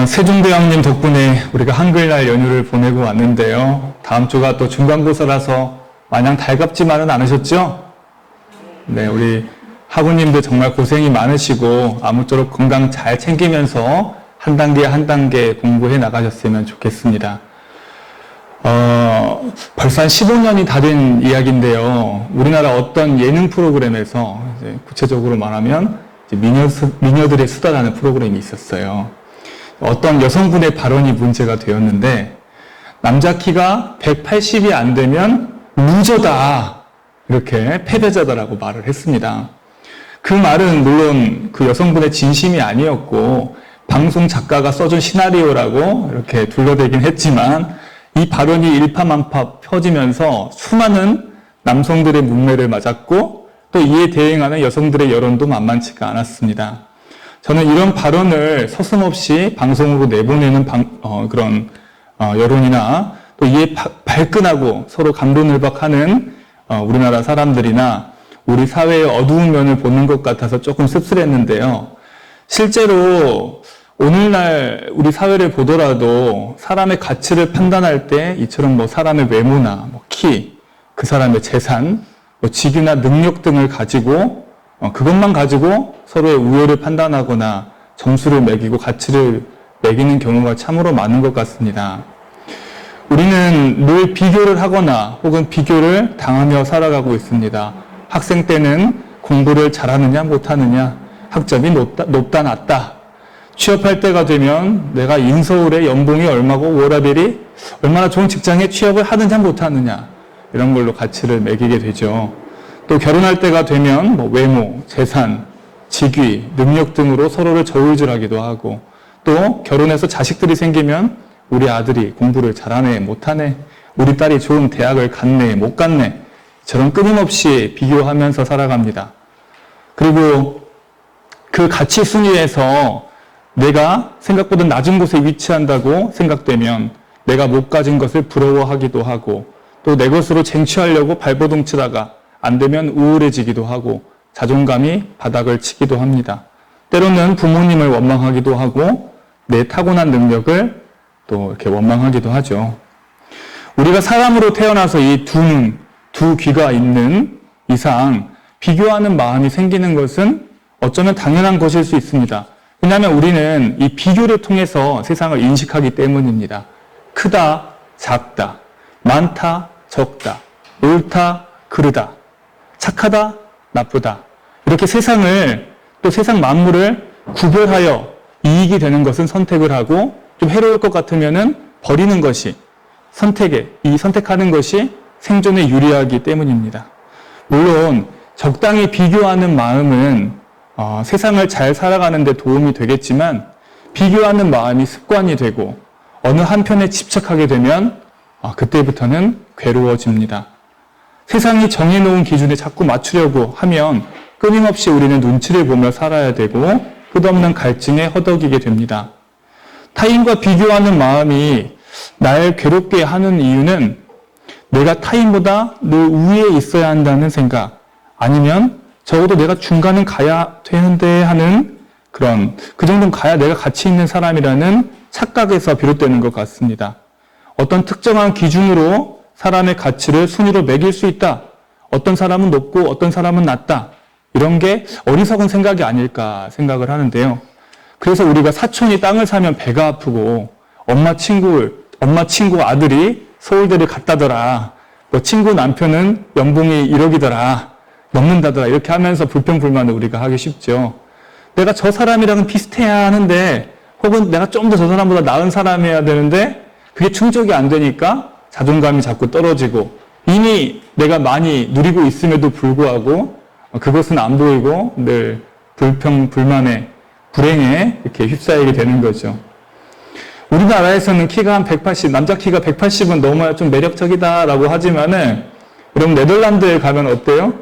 세종대왕님 덕분에 우리가 한글날 연휴를 보내고 왔는데요. 다음 주가 또 중간고사라서 마냥 달갑지만은 않으셨죠? 네, 우리 학우님들 정말 고생이 많으시고 아무쪼록 건강 잘 챙기면서 한 단계 한 단계 공부해 나가셨으면 좋겠습니다. 벌써 한 15년이 다 된 이야기인데요. 우리나라 어떤 예능 프로그램에서 이제 구체적으로 말하면 이제 미녀들의 수다라는 프로그램이 있었어요. 어떤 여성분의 발언이 문제가 되었는데 남자 키가 180이 안 되면 루저다, 이렇게 패배자다라고 말을 했습니다. 그 말은 물론 그 여성분의 진심이 아니었고 방송 작가가 써준 시나리오라고 이렇게 둘러대긴 했지만 이 발언이 일파만파 펴지면서 수많은 남성들의 문매를 맞았고 또 이에 대응하는 여성들의 여론도 만만치가 않았습니다. 저는 이런 발언을 서슴없이 방송으로 내보내는 그런 여론이나 또 이에 발끈하고 서로 감론을박하는 우리나라 사람들이나 우리 사회의 어두운 면을 보는 것 같아서 조금 씁쓸했는데요. 실제로 오늘날 우리 사회를 보더라도 사람의 가치를 판단할 때 이처럼 뭐 사람의 외모나 뭐 키, 그 사람의 재산, 뭐 직위나 능력 등을 가지고 그것만 가지고 서로의 우열을 판단하거나 점수를 매기고 가치를 매기는 경우가 참으로 많은 것 같습니다. 우리는 늘 비교를 하거나 혹은 비교를 당하며 살아가고 있습니다. 학생 때는 공부를 잘하느냐 못하느냐, 학점이 높다 낮다. 취업할 때가 되면 내가 인서울의 연봉이 얼마고 워라밸이 얼마나 좋은 직장에 취업을 하느냐 못하느냐, 이런 걸로 가치를 매기게 되죠. 또 결혼할 때가 되면 뭐 외모, 재산, 직위, 능력 등으로 서로를 저울질하기도 하고, 또 결혼해서 자식들이 생기면 우리 아들이 공부를 잘하네 못하네, 우리 딸이 좋은 대학을 갔네 못 갔네, 저런 끊임없이 비교하면서 살아갑니다. 그리고 그 가치 순위에서 내가 생각보다 낮은 곳에 위치한다고 생각되면 내가 못 가진 것을 부러워하기도 하고, 또 내 것으로 쟁취하려고 발버둥치다가 안 되면 우울해지기도 하고 자존감이 바닥을 치기도 합니다. 때로는 부모님을 원망하기도 하고 내 타고난 능력을 또 이렇게 원망하기도 하죠. 우리가 사람으로 태어나서 이 두 눈, 두 귀가 있는 이상 비교하는 마음이 생기는 것은 어쩌면 당연한 것일 수 있습니다. 왜냐하면 우리는 이 비교를 통해서 세상을 인식하기 때문입니다. 크다, 작다, 많다, 적다, 옳다, 그르다, 착하다, 나쁘다, 이렇게 세상을, 또 세상 만물을 구별하여 이익이 되는 것은 선택을 하고 좀 해로울 것 같으면은 버리는 것이 선택하는 것이 생존에 유리하기 때문입니다. 물론 적당히 비교하는 마음은 세상을 잘 살아가는 데 도움이 되겠지만 비교하는 마음이 습관이 되고 어느 한편에 집착하게 되면 그때부터는 괴로워집니다. 세상이 정해놓은 기준에 자꾸 맞추려고 하면 끊임없이 우리는 눈치를 보며 살아야 되고 끝없는 갈증에 허덕이게 됩니다. 타인과 비교하는 마음이 날 괴롭게 하는 이유는 내가 타인보다 늘 위에 있어야 한다는 생각, 아니면 적어도 내가 중간은 가야 되는데 하는 그 정도는 가야 내가 가치 있는 사람이라는 착각에서 비롯되는 것 같습니다. 어떤 특정한 기준으로 사람의 가치를 순위로 매길 수 있다. 어떤 사람은 높고 어떤 사람은 낮다. 이런 게 어리석은 생각이 아닐까 생각을 하는데요. 그래서 우리가 사촌이 땅을 사면 배가 아프고 엄마 친구 아들이 서울대를 갔다더라, 뭐 친구 남편은 연봉이 1억이더라, 넘는다더라, 이렇게 하면서 불평불만을 우리가 하기 쉽죠. 내가 저 사람이랑은 비슷해야 하는데, 혹은 내가 좀 더 저 사람보다 나은 사람이어야 되는데 그게 충족이 안 되니까 자존감이 자꾸 떨어지고, 이미 내가 많이 누리고 있음에도 불구하고 그것은 안 보이고 늘 불평, 불만에, 불행에 이렇게 휩싸이게 되는 거죠. 우리나라에서는 키가 한 180, 남자 키가 180은 넘어야 좀 매력적이다라고 하지만은, 여러분 네덜란드에 가면 어때요?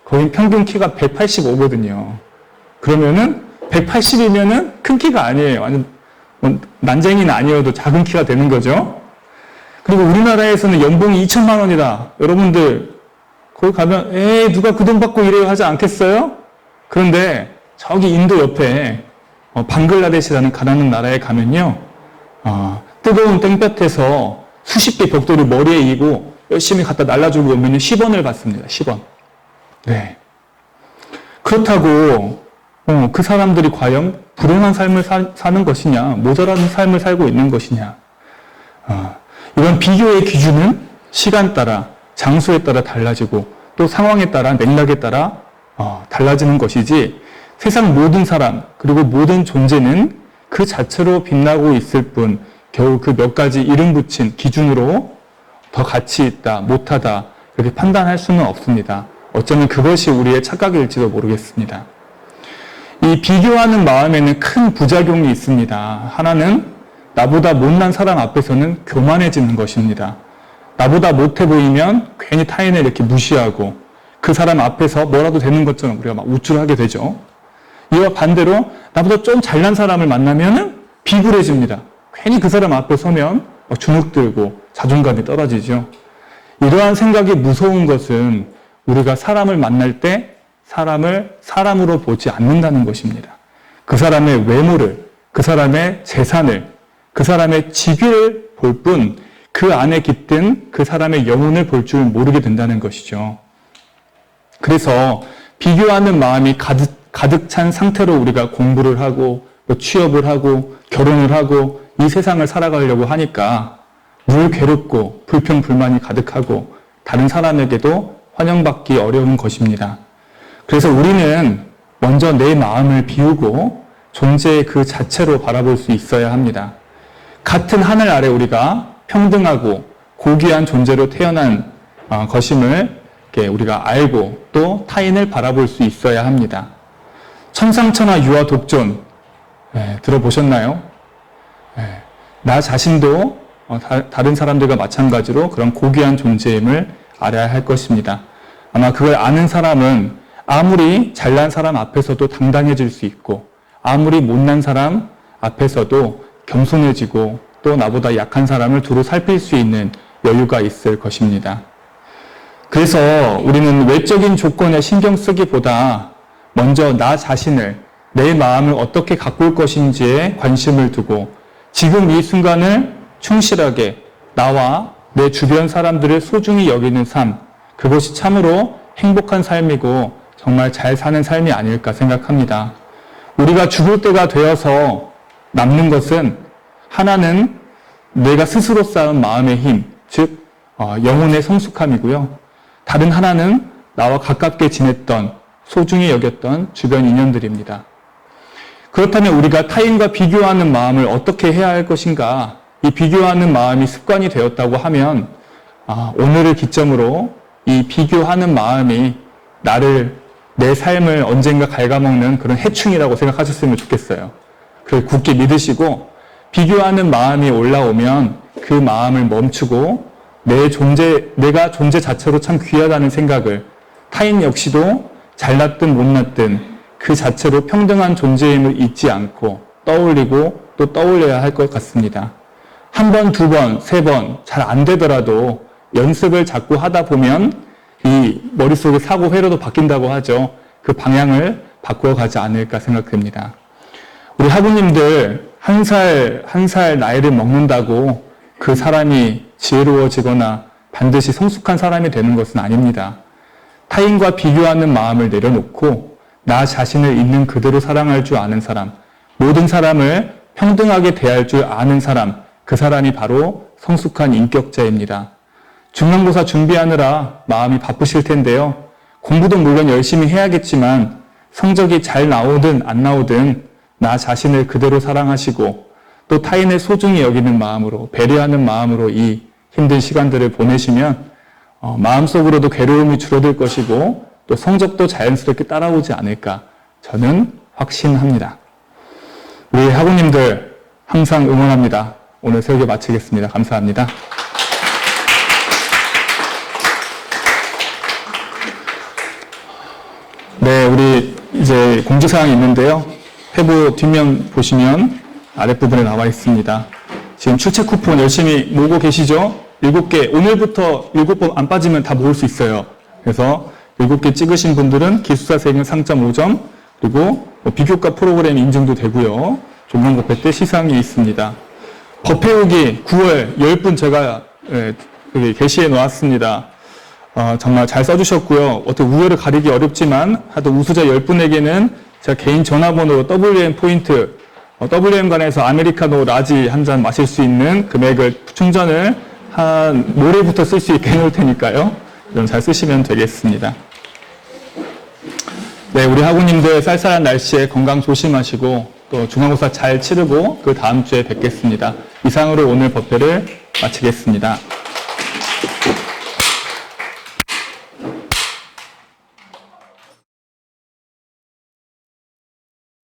거긴 평균 키가 185거든요. 그러면은 180이면은 큰 키가 아니에요. 완전 난쟁이는 아니어도 작은 키가 되는 거죠. 그리고 우리나라에서는 연봉이 2천만 원이다. 여러분들 거기 가면 누가 그 돈 받고 일해요 하지 않겠어요? 그런데 저기 인도 옆에 방글라데시라는 가난한 나라에 가면요, 뜨거운 땡볕에서 수십 개 벽돌을 머리에 이고 열심히 갖다 날라주고 오면 10원을 받습니다. 10원. 네. 그렇다고 그 사람들이 과연 불행한 삶을 사는 것이냐, 모자란 삶을 살고 있는 것이냐. 이런 비교의 기준은 시간 따라, 장소에 따라 달라지고 또 상황에 따라, 맥락에 따라 달라지는 것이지, 세상 모든 사람 그리고 모든 존재는 그 자체로 빛나고 있을 뿐 겨우 그 몇 가지 이름 붙인 기준으로 더 가치 있다, 못하다 이렇게 판단할 수는 없습니다. 어쩌면 그것이 우리의 착각일지도 모르겠습니다. 이 비교하는 마음에는 큰 부작용이 있습니다. 하나는 나보다 못난 사람 앞에서는 교만해지는 것입니다. 나보다 못해 보이면 괜히 타인을 이렇게 무시하고 그 사람 앞에서 뭐라도 되는 것처럼 우리가 막 우쭐하게 되죠. 이와 반대로 나보다 좀 잘난 사람을 만나면 비굴해집니다. 괜히 그 사람 앞에 서면 주눅 들고 자존감이 떨어지죠. 이러한 생각이 무서운 것은 우리가 사람을 만날 때 사람을 사람으로 보지 않는다는 것입니다. 그 사람의 외모를, 그 사람의 재산을, 그 사람의 직위를 볼 뿐 그 안에 깃든 그 사람의 영혼을 볼 줄 모르게 된다는 것이죠. 그래서 비교하는 마음이 가득 찬 상태로 우리가 공부를 하고 취업을 하고 결혼을 하고 이 세상을 살아가려고 하니까 늘 괴롭고 불평불만이 가득하고 다른 사람에게도 환영받기 어려운 것입니다. 그래서 우리는 먼저 내 마음을 비우고 존재의 그 자체로 바라볼 수 있어야 합니다. 같은 하늘 아래 우리가 평등하고 고귀한 존재로 태어난 것임을 우리가 알고 또 타인을 바라볼 수 있어야 합니다. 천상천하 유아 독존 들어보셨나요? 나 자신도 다른 사람들과 마찬가지로 그런 고귀한 존재임을 알아야 할 것입니다. 아마 그걸 아는 사람은 아무리 잘난 사람 앞에서도 당당해질 수 있고 아무리 못난 사람 앞에서도 겸손해지고 또 나보다 약한 사람을 두루 살필 수 있는 여유가 있을 것입니다. 그래서 우리는 외적인 조건에 신경 쓰기보다 먼저 나 자신을, 내 마음을 어떻게 가꿀 것인지에 관심을 두고 지금 이 순간을 충실하게 나와 내 주변 사람들을 소중히 여기는 삶, 그것이 참으로 행복한 삶이고 정말 잘 사는 삶이 아닐까 생각합니다. 우리가 죽을 때가 되어서 남는 것은 하나는 내가 스스로 쌓은 마음의 힘, 즉 영혼의 성숙함이고요. 다른 하나는 나와 가깝게 지냈던, 소중히 여겼던 주변 인연들입니다. 그렇다면 우리가 타인과 비교하는 마음을 어떻게 해야 할 것인가? 이 비교하는 마음이 습관이 되었다고 하면 오늘을 기점으로 이 비교하는 마음이 내 삶을 언젠가 갉아먹는 그런 해충이라고 생각하셨으면 좋겠어요. 그걸 굳게 믿으시고 비교하는 마음이 올라오면 그 마음을 멈추고 내가 존재 자체로 참 귀하다는 생각을, 타인 역시도 잘났든 못났든 그 자체로 평등한 존재임을 잊지 않고 떠올리고 또 떠올려야 할 것 같습니다. 한 번, 두 번, 세 번 잘 안 되더라도 연습을 자꾸 하다 보면 이 머릿속의 사고 회로도 바뀐다고 하죠. 그 방향을 바꾸어가지 않을까 생각됩니다. 우리 학우님들 한 살 나이를 먹는다고 그 사람이 지혜로워지거나 반드시 성숙한 사람이 되는 것은 아닙니다. 타인과 비교하는 마음을 내려놓고 나 자신을 있는 그대로 사랑할 줄 아는 사람, 모든 사람을 평등하게 대할 줄 아는 사람, 그 사람이 바로 성숙한 인격자입니다. 중간고사 준비하느라 마음이 바쁘실 텐데요. 공부도 물론 열심히 해야겠지만 성적이 잘 나오든 안 나오든 나 자신을 그대로 사랑하시고 또 타인을 소중히 여기는 마음으로, 배려하는 마음으로 이 힘든 시간들을 보내시면 마음속으로도 괴로움이 줄어들 것이고 또 성적도 자연스럽게 따라오지 않을까 저는 확신합니다. 우리 학우님들 항상 응원합니다. 오늘 설교 마치겠습니다. 감사합니다. 네, 우리 이제 공지사항이 있는데요. 회부 뒷면 보시면 아랫부분에 나와 있습니다. 지금 출첵 쿠폰 열심히 모으고 계시죠? 7개, 오늘부터 7번 안 빠지면 다 모을 수 있어요. 그래서 7개 찍으신 분들은 기숙사 세금 상점 5점, 그리고 비교과 프로그램 인증도 되고요. 종강급회 때 시상이 있습니다. 법회후기 9월 10분 제가 여기 게시해 놓았습니다. 정말 잘 써주셨고요. 어떻게 우열을 가리기 어렵지만 하여튼 우수자 10분에게는 제가 개인 전화번호로 WM 포인트, WM 관에서 아메리카노 라지 한 잔 마실 수 있는 금액을 충전을 한 모레부터 쓸 수 있게 해놓을 테니까요. 좀 잘 쓰시면 되겠습니다. 네, 우리 학우님들 쌀쌀한 날씨에 건강 조심하시고 또 중간고사 잘 치르고 그 다음 주에 뵙겠습니다. 이상으로 오늘 법회를 마치겠습니다.